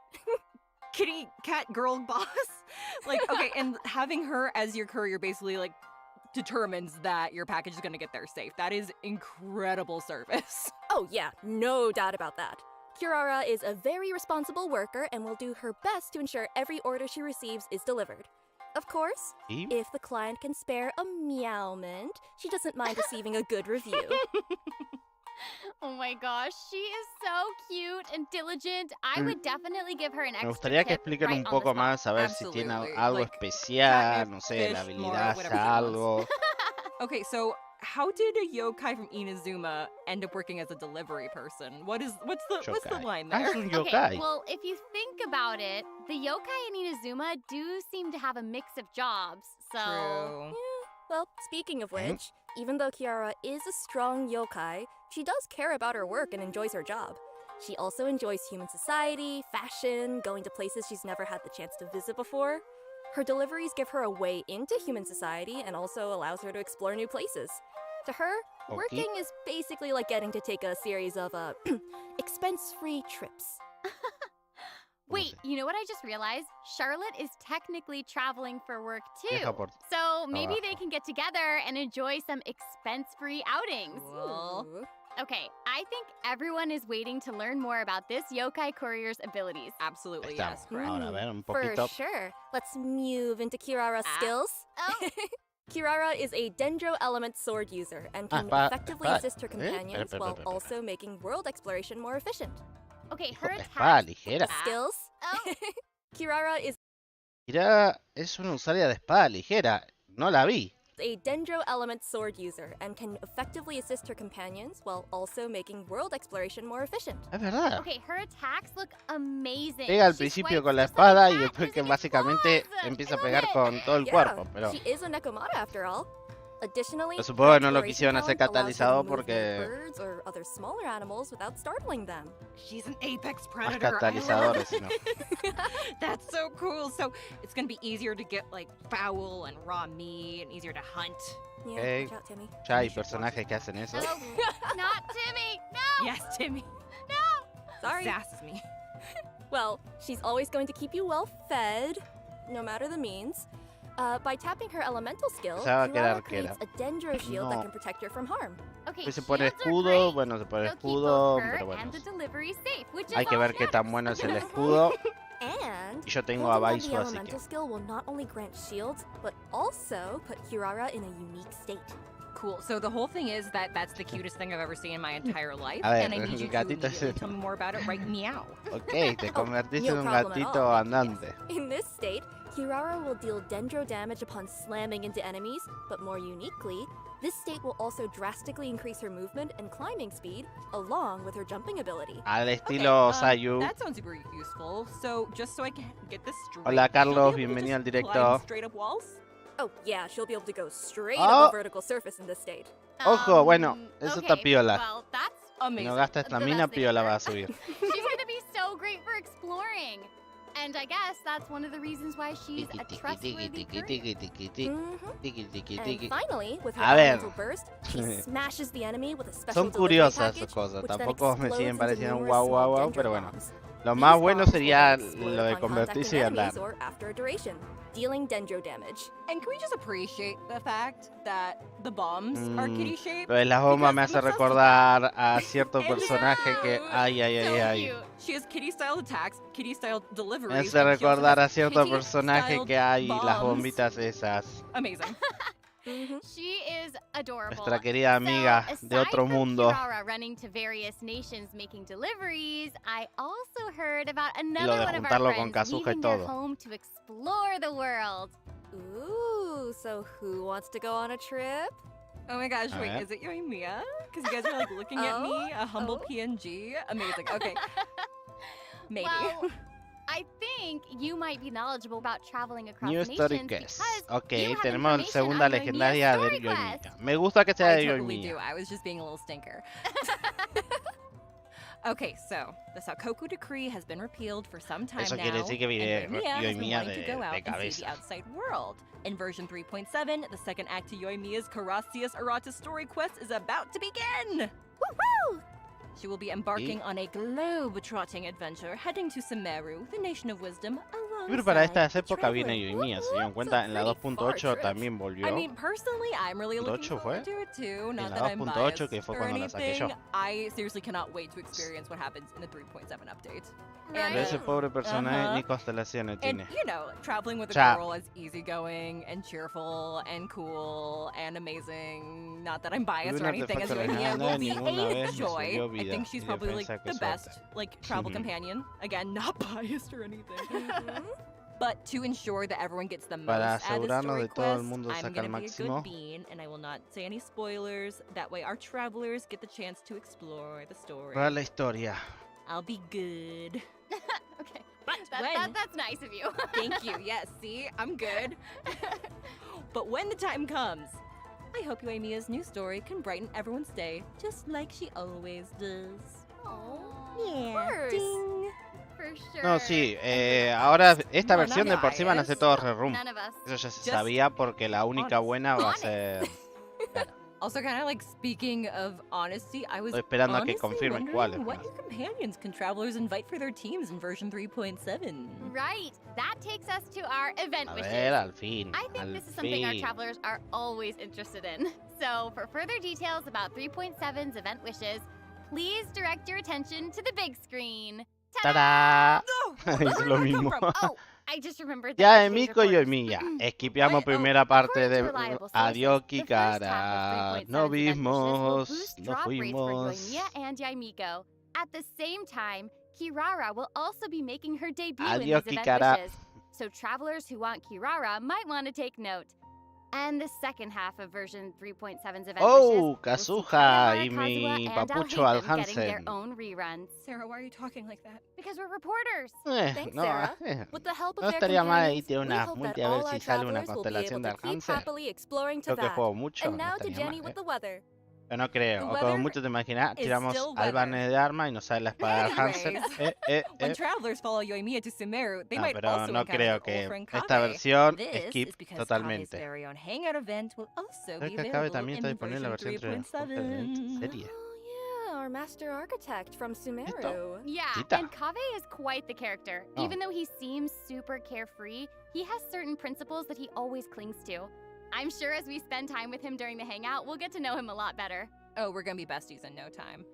H: kitty cat girl boss. Like, okay, and having her as your courier basically like determines that your package is gonna get there safe. That is incredible service.
G: Oh yeah, no doubt about that. Kirara is a very responsible worker and will do her best to ensure every order she receives is delivered. Of course,
A: Y
G: if the client can spare a meowment, she doesn't mind receiving a good review.
F: Oh my gosh, she is so cute and diligent. I would definitely give her an
A: me
F: extra
A: gustaría que
F: tip
A: expliquen
F: right
A: un
F: on the
A: poco
F: spot.
A: más, a ver si tiene
H: Absolutely.
A: algo
H: Like,
A: especial,
H: catnip,
A: no sé, la
H: fish, more,
A: habilidad,
H: whatever she
A: algo.
H: Okay, so how did a yokai from Inazuma end up working as a delivery person? What's the
A: Yokai.
H: line
A: Ah,
H: there?
A: es un
F: Okay,
A: yokai.
F: well, if you think about it, the yokai in Inazuma do seem to have a mix of jobs, so...
H: True.
G: Well, speaking of
A: Mhm.
G: which, even though Kiara is a strong yokai, she does care about her work and enjoys her job. She also enjoys human society, fashion, going to places she's never had the chance to visit before. Her deliveries give her a way into human society and also allows her to explore new places. To her,
A: Okay.
G: working is basically like getting to take a series of expense-free trips.
F: Wait, you know what I just realized? Charlotte is technically traveling for work
A: Deja
F: too.
A: por
F: So maybe they
A: abajo.
F: can get together and enjoy some expense-free outings.
H: Cool.
G: Ooh.
F: Okay, I think everyone is waiting to learn more about this yokai courier's abilities.
H: Absolutely,
A: Ahí
H: yes,
A: estamos.
H: correct.
A: Ahora, a ver, un
G: For
A: poquito.
G: sure. Let's move into Kirara's
F: Ah.
G: skills.
F: Oh,
G: Kirara is a Dendro element sword user and
A: Ah,
G: can effectively
A: espada.
G: assist her companions while also making world exploration more efficient.
F: okay, her
A: Espada
F: attack.
A: ligera.
F: Ah.
G: Skills.
F: Oh,
G: Kirara is
A: Mira, es una usuaria de espada ligera. No la vi.
G: A Dendro element sword user and can effectively assist her companions while also making world exploration more efficient.
A: Es verdad.
F: Okay, her attacks look amazing.
A: Pega al
F: She
A: principio
F: swipes
A: con la
F: just like a
A: espada y
F: cat
A: después que
F: using its
A: básicamente
F: claws.
A: empieza
F: I
A: a
F: love
A: pegar
F: it.
A: con todo el
G: Yeah,
A: cuerpo, pero
G: she is a Nekomata after all. Additionally,
A: Pero supongo que no
G: her
A: lo
G: exploration
A: quisieron hacer
G: talent allows her to
A: catalizado
G: move near
A: porque
G: birds or other smaller animals without startling them.
H: She's an apex
A: más
H: predator. I love
A: catalizadores,
H: it.
A: sino.
H: That's so cool. So it's gonna be easier to get like fowl and raw meat, and easier to hunt.
G: Yeah,
A: Okay.
G: watch out, Timmy.
A: Ya hay personajes que hacen eso.
F: Hello? Not Timmy. No.
H: Yes, Timmy.
G: Sorry.
H: Sasses me.
G: Well, she's always going to keep you well fed, no matter the means. By tapping her elemental skill,
A: Pensaba que era
G: Kirara creates
A: arquera.
G: a Dendro shield
A: No.
G: that can protect her from harm.
F: Okay,
A: Pues se pone
F: shields are
A: escudo,
F: great.
A: bueno, se pone
F: They'll keep
A: escudo,
F: both her
A: pero bueno.
F: and the delivery safe, which is
A: Hay que
F: all
A: ver qué
F: that
A: tan
F: matters.
A: bueno es el escudo.
G: And
A: Y yo tengo a
G: holding on
A: Baisu,
G: the
A: así que.
G: elemental skill will not only grant shields, but also put Kirara in a unique state.
H: Cool. So the whole thing is that that's the cutest thing I've ever seen in my entire life,
A: A ver,
H: and I need
A: el
H: you to
A: gatito es
H: immediately tell me more about it right meow.
A: Ok, te convertiste
G: no
A: en un
G: problem at
A: gatito
G: all.
A: andante.
G: In this state, Kirara will deal Dendro damage upon slamming into enemies, but more uniquely, this state will also drastically increase her movement and climbing speed, along with her jumping ability.
A: Al estilo Sayu.
H: That sounds super useful. So just so I can get this straight.
A: Hola,
H: she'll
A: Carlos,
H: be able to
A: bienvenido al
H: just
A: directo.
H: climb straight up walls?
G: Oh yeah, she'll be able to go straight
A: Oh.
G: up a vertical surface in this state.
A: Ojo, bueno, eso está
F: Okay,
A: piola.
F: Well, that's
H: Amazing.
A: No gasta
F: the
A: estamina,
F: best thing
A: piola
F: ever.
A: va a subir.
F: She's gonna be so great for exploring. And I guess that's one of the reasons why she's
A: Tiki,
F: a
A: tiki,
F: trustworthy
A: tiki,
F: courier.
A: tiki, tiki, tiki,
G: Mhm.
A: tiki, tiki,
G: And
A: tiki.
G: finally, with her
A: A ver.
G: elemental burst, she smashes the enemy with a special
A: Son
G: delivery
A: curiosas
G: package,
A: esas cosas,
G: which then
A: tampoco me
G: explodes
A: siguen
G: into
A: pareciendo
G: numerous
A: guau,
G: small
A: guau, guau,
G: dendro
A: pero bueno.
G: bombs.
A: Lo
G: These
A: más bueno
G: bombs will
A: sería
G: then explode
A: lo de
G: upon contact with
A: convertirse y andar.
G: enemies or after a duration, dealing dendro damage.
H: And can we just appreciate the fact that the bombs are kitty shaped?
A: Lo de las bombas me
H: Because
A: hace
H: I'm obsessed with
A: recordar a cierto
H: And
A: personaje que.
H: so-
A: Ay, ay, ay,
F: So
A: ay.
F: cute.
H: She has kitty style attacks, kitty style
A: Me
H: deliveries.
A: hace
H: and she also
A: recordar a
H: has
A: cierto
H: kitty
A: personaje
H: styled
A: que hay las
H: bombs.
A: bombitas esas.
H: Amazing.
G: Mhm.
F: She is adorable.
A: Nuestra querida amiga
F: So,
A: de otro
F: aside from
A: mundo.
F: Kirara running to various nations making deliveries, I also heard about
A: lo
F: another
A: de
F: one of our
A: juntarlo con
F: friends
A: Kazuha y
F: leaving their
A: todo.
F: home to explore the world.
G: Ooh, so who wants to go on a trip?
H: Oh my gosh,
A: A
H: wait,
A: ver.
H: is it Yoimiya? Because you guys are like looking at me, a humble
G: Oh.
H: PNG. Amazing. Okay, maybe.
F: Well, I think you might be knowledgeable about traveling across
A: New Story
F: nations
A: Quest.
F: because
A: Ok,
F: you have
A: tenemos
F: information
A: segunda
F: on Yoimiya's
A: legendaria de
F: story
A: Yoimiya.
F: quest.
A: Me gusta que sea
H: I
A: de
H: totally do.
A: Yoimiya.
H: I was just being a little stinker. Okay, so the Sakoku decree has been repealed for some time
A: Eso
H: now,
A: quiere decir que viene
H: and Yoimiya has been
A: Yoimiya
H: wanting to go out
A: de
H: and see
A: cabeza.
H: the outside world. In version 3.7, the second act to Yoimiya's Carassius Arata story quest is about to begin!
G: Woohoo!
H: She will be embarking on a globe-trotting adventure, heading to Sumeru, the Nation of Wisdom,
A: Pero para
H: alongside
A: estas épocas viene
G: traveler.
A: Yoimiya. Se dieron cuenta, en la
G: That's a pretty far
A: 2.8
G: trip.
A: también volvió.
H: I mean, personally, I'm really looking
A: 8
H: forward
A: fue?
H: to it too. Not
A: la
H: that I'm
A: 2.8
H: biased
A: que fue
H: or
A: cuando la saqué yo.
H: anything. I seriously cannot wait to experience what happens in the 3.7 update.
A: Pero
H: And,
A: ese pobre personaje
H: Ajá.
A: ni constelaciones
H: and
A: tiene.
H: you know, traveling with a
A: Cha.
H: girl is easygoing and cheerful and cool and amazing. Not that I'm biased
A: Un
H: or anything, as
A: artefacto
H: Yoimiya
A: legendario
H: will be
A: ninguna
H: a
A: vez me
H: joy.
A: sirvió
H: I
A: vida
H: think she's
A: y
H: probably like
A: defensa que
H: the
A: suerte.
H: best like travel
A: Mhm.
H: companion. Again, not biased or anything.
G: Mhm.
H: But to ensure that everyone gets the most
A: Para
H: out of this
A: asegurarnos
H: story
A: de todo el
H: quest,
A: mundo
H: I'm
A: saca el
H: gonna be a
A: máximo.
H: good bean, and I will not say any spoilers. That way our travelers get the chance to explore the story.
A: Para la historia.
H: I'll be good.
F: Okay,
H: But
F: that, that's nice of you.
H: Thank you. Yes, see? I'm good. But when the time comes, I hope Yoimiya's new story can brighten everyone's day, just like she always does. Yeah.
G: course.
H: Ding.
F: For sure.
A: No, sí, ahora esta
H: No,
A: versión
H: no
A: de por sí van a ser todos rerum.
F: None of us.
A: Eso ya se
H: Just
A: sabía porque la única
H: honest.
A: buena va a
F: Honest.
A: ser.
H: Also, kind of like speaking of honesty, I was
A: Estoy esperando a que
H: honestly
A: confirmen
H: wondering
A: cuáles.
H: what new companions can travelers invite for their teams in version 3.7.
F: Right. That takes us to our event
A: A
F: wishes.
A: ver, al fin.
F: I think
A: al
F: this is something our
A: fin.
F: travelers are always interested in. So, for further details about 3.7's event wishes, please direct your attention to the big screen.
A: ¡Tará!
H: No!
A: Es lo
H: Where did that come
A: mismo.
H: from?
F: Oh, I just remembered that
A: Ya
F: our
A: en
F: today's
A: Miko y
F: report-
A: Yoimiya. Esquipeamos primera parte de Adiós, Kikara. No vimos, no fuimos.
F: And Yaimiko. At the same time, Kirara will also be making her debut
A: Adiós,
F: in these
A: Kikara.
F: event wishes. so travelers who want Kirara might want to take note. And the second half of version 3.7's event
A: Oh,
F: wishes, we'll see
A: Kazuha
F: Kaedehara,
A: y mi
F: Kazuha, and
A: papucho Al
F: Alhaven getting their
A: Hansen.
F: own reruns.
H: Sarah, why are you talking like that?
F: Because we're reporters.
G: Thanks,
A: No,
G: Sarah. With the help of
A: no
G: their
A: estaría mal ahí
G: companions,
A: tiene
G: we
A: una
G: hope
A: multi
G: that
A: a ver
G: all
A: si
G: our
A: sale una
G: travelers will be
A: constelación
G: able
A: de
G: to keep
A: Arcángel.
G: happily exploring
A: Creo que
G: Tavad.
A: juego mucho,
G: And
A: no
G: now to
A: estaría
G: Jenny
A: mal,
G: with the weather.
A: Pero no creo,
H: The
A: o como
H: weather
A: mucho te imaginas,
H: is
A: tiramos
H: still
A: albanes de arma y nos sale la espada de Hansen.
H: Anyways, when travelers follow Yoimiya to Sumeru, they
A: No,
H: might
A: pero
H: also
A: no
H: encounter
A: creo
H: their old
A: que
H: friend
A: esta
H: Kave.
A: versión
H: This
A: skip
H: is because Kave's
A: totalmente.
H: very own hangout event will also
A: Creo
H: be
A: que Acabe
H: available
A: también está
H: in
A: disponible la
H: version
A: versión 3.7 serie.
G: Oh, yeah, our master architect from Sumeru.
F: Yeah,
A: Tita.
F: and Kave is quite the character.
A: Oh.
F: Even though he seems super carefree, he has certain principles that he always clings to. I'm sure as we spend time with him during the hangout, we'll get to know him a lot better.
H: Oh, we're gonna be besties in no time.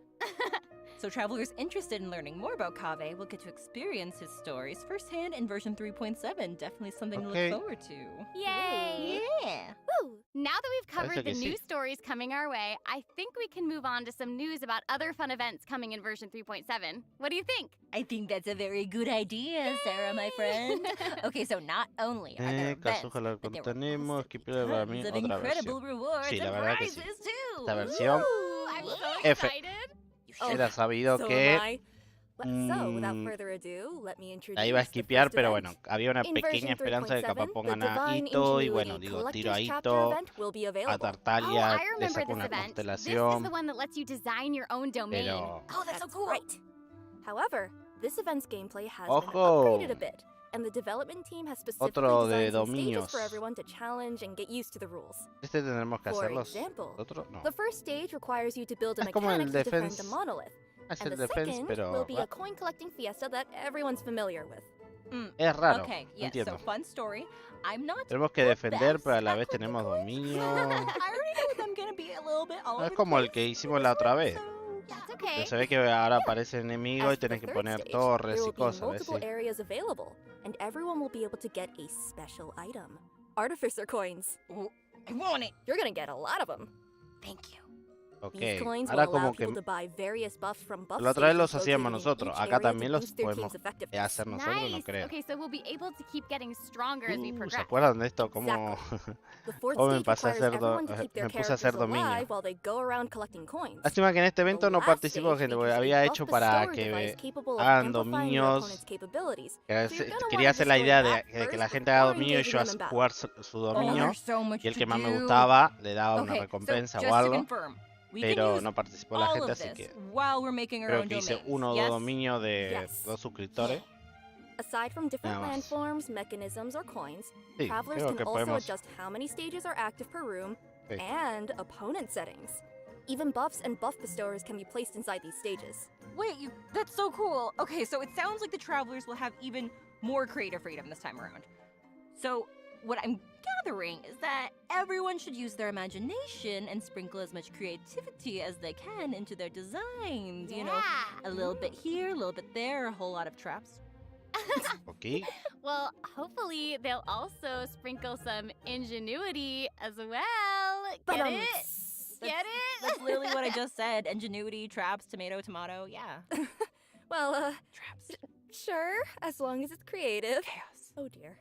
H: So travelers interested in learning more about Kave will get to experience his stories firsthand in version 3.7. Definitely something to
A: Okay.
H: look forward to.
F: Yay!
H: Yeah.
G: Woo!
F: Now that we've
A: Parece
F: covered the
A: que
F: new
A: sí.
F: stories coming our way, I think we can move on to some news about other fun events coming in version 3.7. What do you think?
H: I think that's a very good idea, Sarah, my friend. Okay, so not only are there events,
A: Kazuha lo
H: but there will
A: contenemos,
H: also
A: que
H: be
A: pierde para mí
H: tons of
A: otra
H: incredible
A: versión.
H: rewards
A: Sí, la
H: and
A: verdad que sí.
H: prizes too.
A: Esta versión
F: Ooh, I'm so
A: F.
F: excited.
A: era sabido
G: So
A: que
G: am I. So, without
A: mm,
G: further ado, let me introduce
A: la iba a
G: the
A: esquipear,
G: first
A: pero
G: event.
A: bueno, había una
G: In
A: pequeña
G: version
A: esperanza de que capaz
G: 3.7, the
A: pongan a
G: Divine
A: Ito y
G: Ingenuity
A: bueno, digo, tiro a
G: Collector's Chapter
A: Ito,
G: event will be
A: a
G: available.
F: Oh,
A: Tartaglia,
F: I
A: le
F: remember
A: saco
F: this
A: una
F: event. This is
A: constelación.
F: the one that lets you design your own domain.
A: Pero
H: Oh, that's so cool.
G: Right. However, this event's gameplay has
A: Ojo.
G: been upgraded a bit, and the development team has specifically
A: Otro de
G: designed some stages
A: dominios.
G: for everyone to challenge and get used to the rules.
A: Este tendremos que
G: For
A: hacerlos.
G: example,
A: Otro no.
G: The first stage requires you to build a
A: Es como el
G: mechanic to defend
A: defense.
G: a monolith,
A: Es
G: and
A: el
G: the
A: defense,
G: second
A: pero
G: will be a coin collecting fiesta that everyone's familiar with.
A: es raro.
H: Okay,
A: No
H: yes, so
A: entiendo.
H: fun story. I'm not
A: Tenemos que
H: the
A: defender,
H: best
A: pero a la
H: at
A: vez
H: collecting
A: tenemos
H: coins.
A: dominio.
H: I already know that I'm gonna be a little bit all
A: No
H: over
A: es
H: the
A: como el
H: place
A: que
H: with
A: hicimos
H: this
A: la otra
H: one,
A: vez.
H: so-
F: That's
A: Pero
F: okay.
A: se ve que ahora aparece enemigo y
G: As for
A: tenés
G: the
A: que
G: third
A: poner
G: stage,
A: torres
G: there
A: y
G: will be
A: cosas. A ver
G: multiple
A: si.
G: areas available, and everyone will be able to get a special item. Artificer coins.
H: Ooh, I want it.
G: You're gonna get a lot of them.
H: Thank you.
A: Ok.
G: These coins will
A: Ahora
G: allow
A: como que
G: people to buy various buffs from buff
A: la otra vez los
G: stations
A: hacíamos
G: located in
A: nosotros.
G: each
A: Acá
G: area to
A: también los
G: boost their
A: podemos
G: team's effectiveness.
A: hacer nosotros, no
F: Nice.
A: creo.
F: Okay, so we'll be able to keep getting stronger as we
A: ¿Se
F: progress.
A: acuerdan de esto? ¿Cómo,
G: The fourth
A: cómo me
G: stage
A: pasé a
G: requires
A: hacer
G: everyone to keep their
A: me puse a hacer
G: characters
A: dominio?
G: alive while they go around collecting coins.
A: Lástima que en este evento
G: The
A: no
G: last
A: participó
G: stage
A: gente, porque
G: features a
A: había
G: buff
A: hecho para
G: bestower
A: que
G: device capable of
A: hagan
G: amplifying your
A: dominios.
G: opponent's capabilities.
A: Que
G: So you're gonna
A: quería
G: wanna
A: hacer la
G: destroy
A: idea
G: that
A: de que
G: first
A: la gente haga
G: before
A: dominio y
G: engaging
A: yo
G: them in battle.
A: jugar su
H: Oh,
A: dominio.
H: there's so much
A: Y el
H: to
A: que más me
H: do.
A: gustaba le daba una
H: Okay,
A: recompensa
H: so
A: o
H: just to
A: algo.
H: confirm, we can
A: Pero
H: use
A: no participó la
H: all
A: gente,
H: of
A: así
H: this
A: que
H: while we're making our
A: creo
H: own
A: que hice
H: domains.
A: uno o
H: Yes?
A: dos dominios de
G: Yes.
A: 2 suscriptores.
G: Aside from different
A: Nada más.
G: landforms, mechanisms, or coins,
A: Sí,
G: travelers
A: creo
G: can
A: que
G: also
A: podemos.
G: adjust how many stages are active per room
A: Sí.
G: and opponent settings. Even buffs and buff bestowers can be placed inside these stages.
H: Wait, that's so cool. Okay, so it sounds like the travelers will have even more creative freedom this time around. So, what I'm gathering is that everyone should use their imagination and sprinkle as much creativity as they can into their designs. You know, a little bit here, a little bit there, a whole lot of traps.
A: Ok.
F: Well, hopefully they'll also sprinkle some ingenuity as well.
G: But,
F: Get it? Get it?
H: That's literally what I just said. Ingenuity, traps, tomato, tomato. Yeah.
G: Well,
H: Traps.
G: sure, as long as it's creative.
H: Chaos.
G: Oh dear.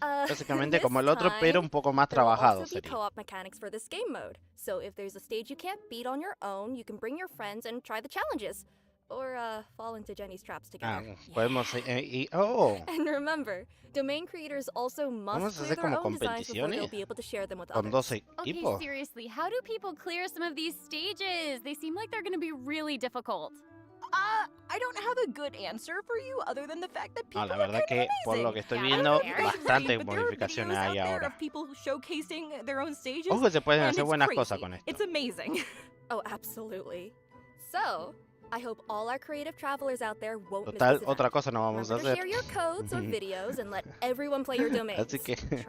A: Básicamente
G: this
A: como el otro, pero
G: time,
A: un poco más
G: there will
A: trabajado
G: also be
A: sería.
G: co-op mechanics for this game mode. So if there's a stage you can't beat on your own, you can bring your friends and try the challenges. Or fall into Jenny's traps
A: Ah,
G: together.
A: podemos oh,
G: And remember, domain creators also
A: Vamos
G: must
A: a
G: clear
A: hacer
G: their
A: como
G: own designs before they'll
A: competiciones
G: be able to share them with
A: con
G: others.
A: 12
F: Okay,
A: equipos.
F: seriously, how do people clear some of these stages? They seem like they're gonna be really difficult.
H: I don't have a good answer for you other than the fact that people
A: No, la
H: are
A: verdad
H: kind
A: que
H: of
A: por lo
H: amazing.
A: que estoy
F: Yeah,
A: viendo,
F: fair.
A: bastante
H: But there are
A: modificaciones
H: videos out
A: hay
H: there
A: ahora.
H: of people showcasing their own stages.
A: Ojo que se pueden
H: and
A: hacer
H: it's
A: buenas
H: crazy.
A: cosas con esto.
H: It's amazing.
G: Oh, absolutely. So, I hope all our creative travelers out there won't miss
A: Total,
G: this event.
A: otra cosa no vamos a
G: Remember to
A: hacer.
G: share your codes or videos and let everyone play your domains.
A: Así que,
H: Traps.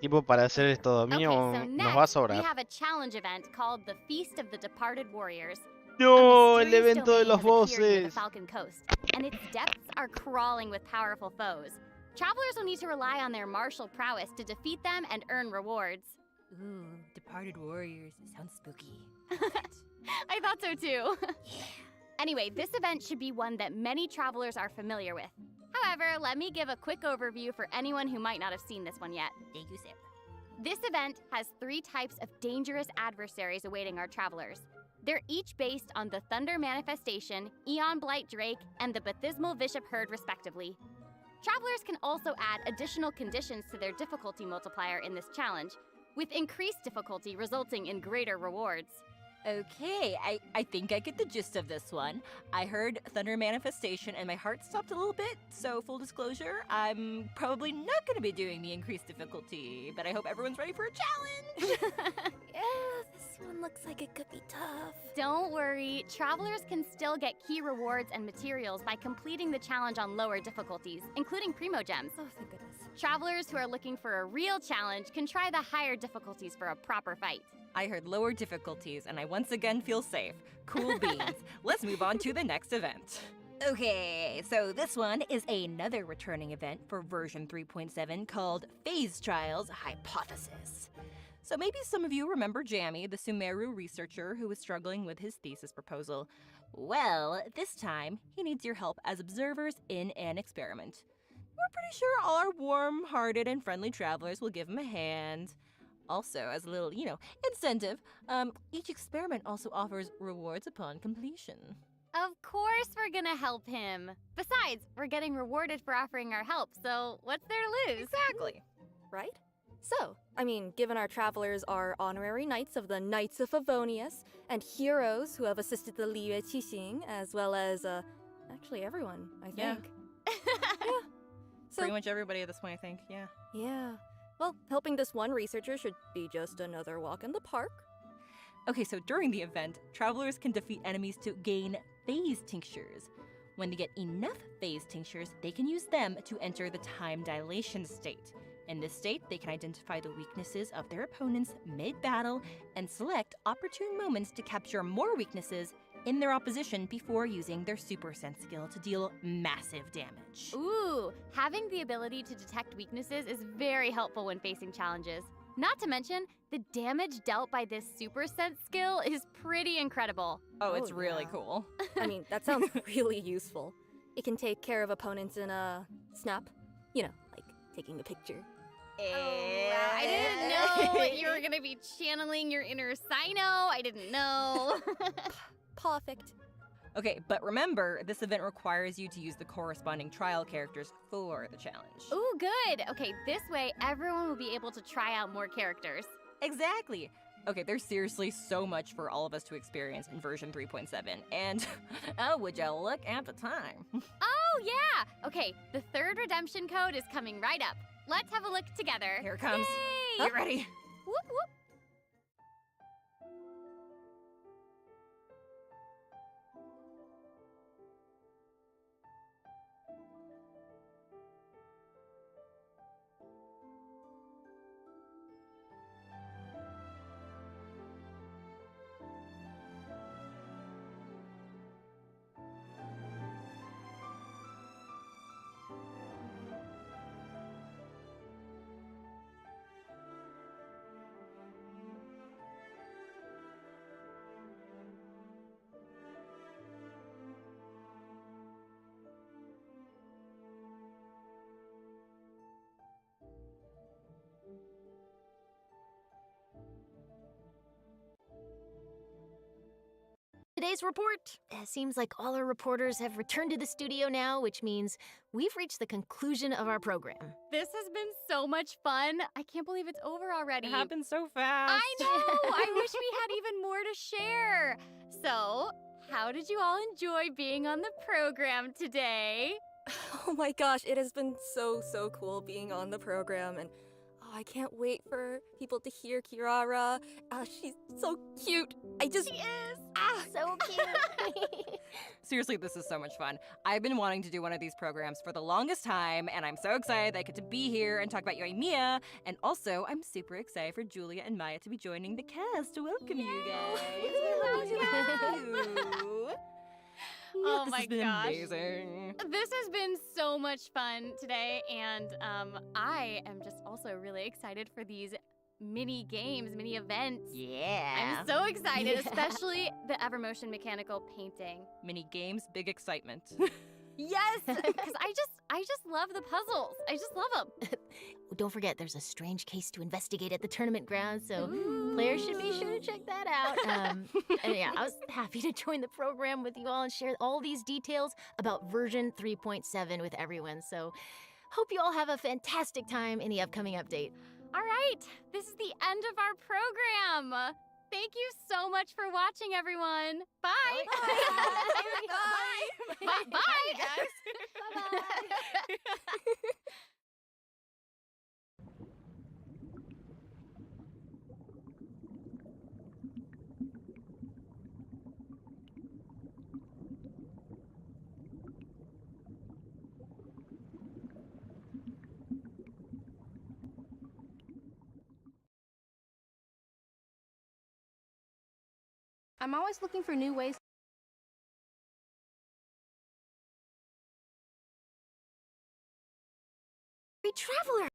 A: tipo, para hacer esto dominio
F: Okay, so
A: nos va a
F: next we
A: sobrar.
F: have a challenge event called the Feast of the Departed Warriors.
A: No,
F: A
A: el
F: mysterious
A: evento de
F: domain
A: los
F: has appeared near the
A: bosses.
F: Falcon Coast, and its depths are crawling with powerful foes. Travelers will need to rely on their martial prowess to defeat them and earn rewards.
H: Ooh, departed warriors. It sounds spooky.
F: I thought so too. Anyway, this event should be one that many travelers are familiar with. However, let me give a quick overview for anyone who might not have seen this one yet.
H: Thank you, Sarah.
F: This event has 3 types of dangerous adversaries awaiting our travelers. They're each based on the Thunder Manifestation, Eon Blight Drake, and the Bathysmal Bishop Herd, respectively. Travelers can also add additional conditions to their difficulty multiplier in this challenge, with increased difficulty resulting in greater rewards.
H: Okay, I think I get the gist of this one. I heard Thunder Manifestation and my heart stopped a little bit, so full disclosure, I'm probably not going to be doing the increased difficulty, but I hope everyone's ready for a challenge!
G: Yeah, this one looks like it could be tough.
F: Don't worry, travelers can still get key rewards and materials by completing the challenge on lower difficulties, including Primo Gems.
G: Oh, thank goodness.
F: Travelers who are looking for a real challenge can try the higher difficulties for a proper fight.
H: I heard lower difficulties, and I once again feel safe. Cool beans. Let's move on to the next event. Okay, so this one is another returning event for version 3.7 called Phase Trials Hypothesis. So maybe some of you remember Jammy, the Sumeru researcher who was struggling with his thesis proposal. Well, this time, he needs your help as observers in an experiment. We're pretty sure all our warm-hearted and friendly travelers will give him a hand. Also, as a little, incentive, each experiment also offers rewards upon completion.
F: Of course we're gonna help him. Besides, we're getting rewarded for offering our help, so what's there to lose?
H: Exactly.
G: Right? So, given our travelers are honorary knights of the Knights of Favonius and heroes who have assisted the Liyue Qixing, as well as, actually everyone, I think. Yeah. So,
H: Pretty much everybody at this point, I think, yeah.
G: Yeah. Well, helping this one researcher should be just another walk in the park.
H: Okay, so during the event, travelers can defeat enemies to gain phase tinctures. When they get enough phase tinctures, they can use them to enter the time dilation state. In this state, they can identify the weaknesses of their opponents mid-battle and select opportune moments to capture more weaknesses in their opposition before using their Super Sense skill to deal massive damage.
F: Ooh, having the ability to detect weaknesses is very helpful when facing challenges. Not to mention, the damage dealt by this Super Sense skill is pretty incredible.
H: Oh, it's
G: Oh,
H: really
G: yeah.
H: cool.
G: That sounds really useful. It can take care of opponents in a snap. Like taking a picture.
F: I didn't know you were gonna be channeling your inner Sino. I didn't know.
G: Perfect.
H: Okay, but remember, this event requires you to use the corresponding trial characters for the challenge.
F: Ooh, good. Okay, this way everyone will be able to try out more characters.
H: Exactly. Okay, there's seriously so much for all of us to experience in version 3.7, and oh, would you look at the time?
F: Oh, yeah. Okay, the 3rd redemption code is coming right up. Let's have a look together.
H: Here it comes.
F: Yay!
H: Get ready.
F: Whoop, whoop.
B: Today's report. It seems like all our reporters have returned to the studio now, which means we've reached the conclusion of our program.
F: This has been so much fun. I can't believe it's over already.
H: It happened so fast.
F: I know. I wish we had even more to share. So, how did you all enjoy being on the program today?
G: Oh my gosh, it has been so cool being on the program, and I can't wait for people to hear Kirara. She's so cute.
F: She is.
B: So cute.
H: Seriously, this is so much fun. I've been wanting to do one of these programs for the longest time, and I'm so excited that I get to be here and talk about Yoimiya. And also, I'm super excited for Julia and Maya to be joining the cast to welcome you guys.
F: Oh
H: This
F: my
H: has been
F: gosh.
H: amazing.
F: This has been so much fun today, and I am just also really excited for these mini games, mini events.
H: Yeah.
F: I'm so excited, especially the Evermotion mechanical painting.
H: Mini games, big excitement.
G: Yes!
F: Because I just love the puzzles. I just love them.
B: Don't forget, there's a strange case to investigate at the tournament grounds, so players should be sure to check that out. And yeah, I was happy to join the program with you all and share all these details about version 3.7 with everyone. So hope you all have a fantastic time in the upcoming update.
F: All right, this is the end of our program. Thank you so much for watching, everyone. Bye.
G: Bye!
F: Bye. Bye, guys.
B: Bye-bye.
I: I'm always looking for new ways.
B: Traveler!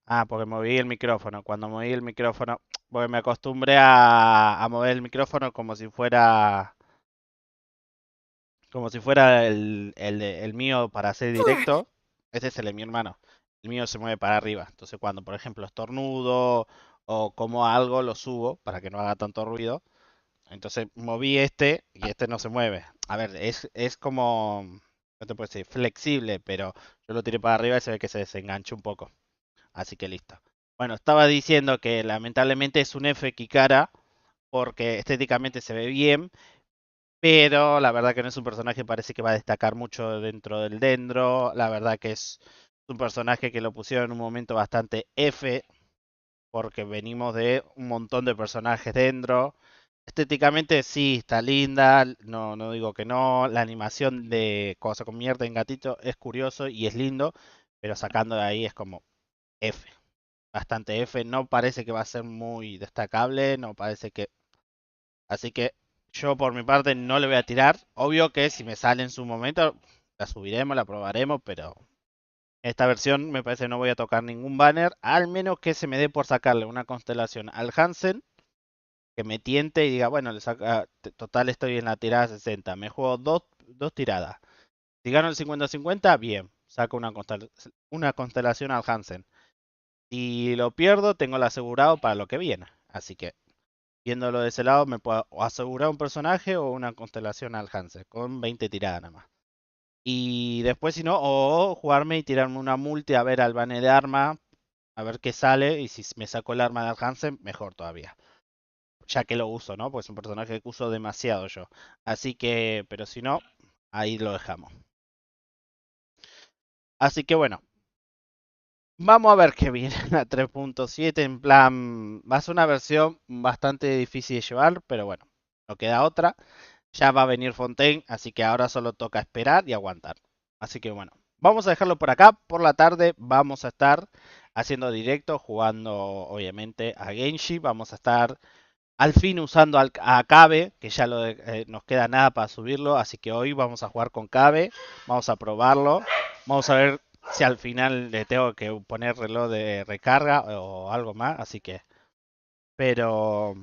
A: Ah, porque moví el micrófono. Cuando moví el micrófono, porque me acostumbré a mover el micrófono como si fuera el mío para hacer directo. Ese es el de mi hermano. El mío se mueve para arriba. Entonces cuando, por ejemplo, estornudo o como algo, lo subo para que no haga tanto ruido. Entonces moví este y este no se mueve. A ver, es como, no te puedo decir, flexible, pero yo lo tiré para arriba y se ve que se desengancha un poco. Así que listo. Bueno, estaba diciendo que lamentablemente es un F Kikara porque estéticamente se ve bien, pero la verdad que no es un personaje que parece que va a destacar mucho dentro del Dendro. La verdad que es un personaje que lo pusieron en un momento bastante F porque venimos de un montón de personajes dentro. Estéticamente sí, está linda, no digo que no. La animación de cuando se convierte en gatito es curioso y es lindo, pero sacando de ahí es como F. Bastante F, no parece que va a ser muy destacable, no parece que... Así que yo por mi parte no le voy a tirar. Obvio que si me sale en su momento, la subiremos, la probaremos, pero esta versión me parece que no voy a tocar ningún banner, al menos que se me dé por sacarle una constelación al Hansen, que me tiente y diga, bueno, total estoy en la tirada 60, me juego dos tiradas. Si gano el 50-50, bien, saco una constelación al Hansen. Si lo pierdo, tengo el asegurado para lo que viene. Así que, viéndolo de ese lado, me puedo asegurar un personaje o una constelación al Hansen, con 20 tiradas nada más. Y después, si no, o jugarme y tirarme una multi a ver al bane de arma, a ver qué sale. Y si me saco el arma de Hansen, mejor todavía. Ya que lo uso, ¿no? Pues es un personaje que uso demasiado yo. Así que, pero si no, ahí lo dejamos. Así que bueno, vamos a ver qué viene en la 3.7. En plan, va a ser una versión bastante difícil de llevar, pero bueno, no queda otra. Ya va a venir Fontaine, así que ahora solo toca esperar y aguantar. Así que bueno, vamos a dejarlo por acá. Por la tarde vamos a estar haciendo directo, jugando obviamente a Genshin. Vamos a estar al fin usando a Cabe, que ya nos queda nada para subirlo. Así que hoy vamos a jugar con Cabe. Vamos a probarlo. Vamos a ver si al final le tengo que poner reloj de recarga o algo más. Así que, pero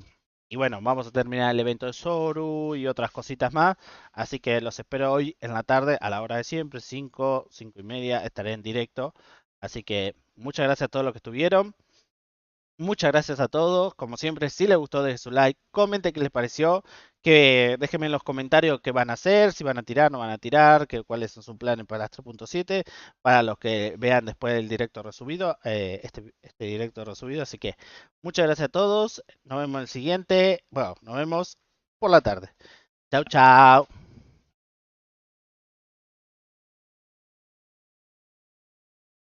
A: y bueno, vamos a terminar el evento de Soru y otras cositas más. Así que los espero hoy en la tarde a la hora de siempre, 5, 5 y media, estaré en directo. Así que muchas gracias a todos los que estuvieron. Muchas gracias a todos. Como siempre, si les gustó, dejen su like, comenten qué les pareció, que déjenme en los comentarios qué van a hacer, si van a tirar, no van a tirar, cuáles son sus planes para las 3.7, para los que vean después el directo resubido, este directo resubido. Así que muchas gracias a todos. Nos vemos en el siguiente. Bueno, nos vemos por la tarde. Chao, chao.